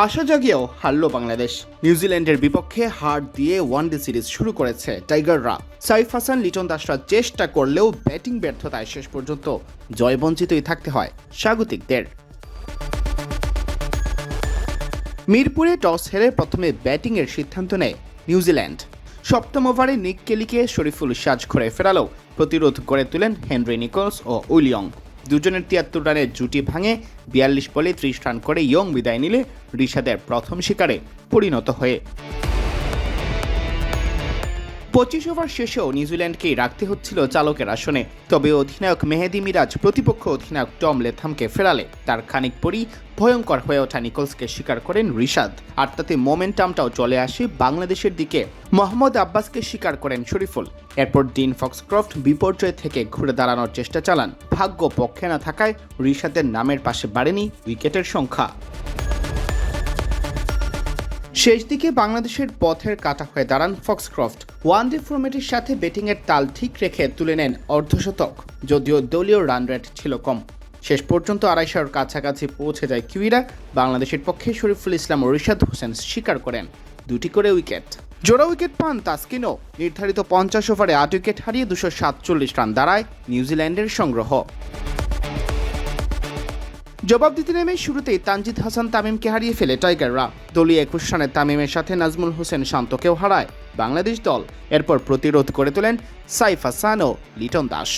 আশা জাগিয়েও হারল বাংলাদেশ। নিউজিল্যান্ডের বিপক্ষে হার দিয়ে ওয়ানডে সিরিজ শুরু করেছে টাইগাররা। সাইফ হাসান, লিটন দাসরা চেষ্টা করলেও ব্যাটিং ব্যর্থতায় শেষ পর্যন্ত জয়বঞ্চিতই থাকতে হয় স্বাগতিকদের। মিরপুরে টস হেরে প্রথমে ব্যাটিংয়ের সিদ্ধান্ত নেয় নিউজিল্যান্ড। সপ্তম ওভারে নিক কেলিকে শরীফুল সাজ ঘরে ফেরালেও প্রতিরোধ গড়ে তোলেন হেনরি নিকোলস ও উইলিয়ং। দুজনের ৭৩ রানের জুটি ভাঙে ৪২ বলে ৩০ রান করে ইয়ং বিদায় নিলে রিশাদের প্রথম শিকারে পরিণত হয়ে ২৫ ওভার শেষেও নিউজিল্যান্ডকেই রাখতে হচ্ছিল চালকের আসনে। তবে অধিনায়ক মেহেদী মিরাজ প্রতিপক্ষ অধিনায়ক টম লেথামকে ফেরালে তার খানিক পরই ভয়ঙ্কর হয়ে ওঠা নিকোলসকে স্বীকার করেন রিশাদ। আর তাতে মোমেন্টামটাও চলে আসে বাংলাদেশের দিকে। মোহাম্মদ আব্বাসকে স্বীকার করেন শরীফুল। এরপর ডিন ফক্সক্রফট বিপর্যয় থেকে ঘুরে দাঁড়ানোর চেষ্টা চালান। ভাগ্য পক্ষে না থাকায় রিশাদের নামের পাশে বাড়েনি উইকেটের সংখ্যা। শেষ দিকে বাংলাদেশের পথের কাঁটা হয়ে দাঁড়ান ফক্সক্রফট। ওয়ানডে ফরম্যাটের সাথে ব্যাটিংয়ের তাল ঠিক রেখে তুলে নেন অর্ধশতক, যদিও দলীয় রান রেট ছিল কম। শেষ পর্যন্ত ২৫০-র কাছাকাছি পৌঁছে যায় কিউইরা। বাংলাদেশের পক্ষে শরীফুল ইসলাম ও রিশাদ হোসেন স্বীকার করেন ২টি করে উইকেট। জোড়া উইকেট পান তাসকিনও। নির্ধারিত ৫০ ওভারে ৮ উইকেট হারিয়ে ২৪৭ রান দাঁড়ায় নিউজিল্যান্ডের সংগ্রহ। জবাব দিতে নেমে শুরুতেই তানজিদ হাসান তামিমকে হারিয়ে ফেলে টাইগাররা। দলীয় ২১ রানে তামিমের সাথে নাজমুল হোসেন শান্তকেও হারায় বাংলাদেশ দল। এরপর প্রতিরোধ করে তোলেন সাইফ হাসান ও লিটন দাস।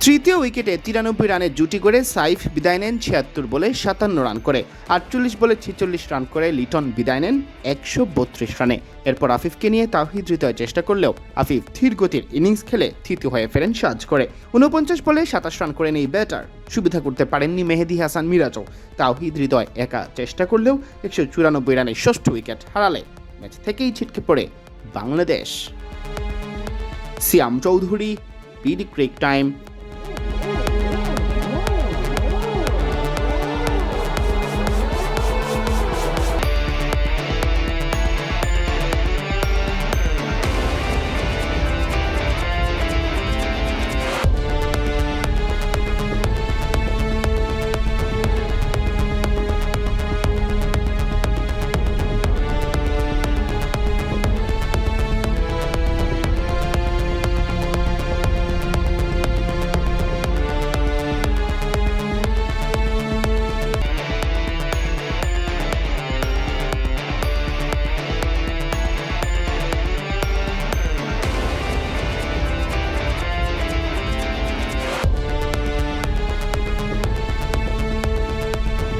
তৃতীয় উইকেটে ৯৩ রানের জুটি করে সাইফ বিদায় নেন ৭৬ বলে ৫৭ রান করে। ৪৮ বলে ৪৬ রান করে লিটন বিদায় নেন ১৩২ রানে। এরপর আফিফকে নিয়ে তাওহিদ হৃদয় চেষ্টা করলেও আফিফ ধীর গতির ইনিংস খেলে তৃতীয় হয়ে ফেরেন সাজ করে। ৪৯ বলে ২৭ রান করে নেই ব্যাটার। সুবিধা করতে পারেননি মেহেদী হাসান মিরাজও। তাওহিদ হৃদয় একা চেষ্টা করলেও ১৯৪ রানে ষষ্ঠ উইকেট হারালে ম্যাচ থেকেই ছিটকে পড়ে বাংলাদেশ। সিয়াম চৌধুরী, বিডি ক্রিক টাইম।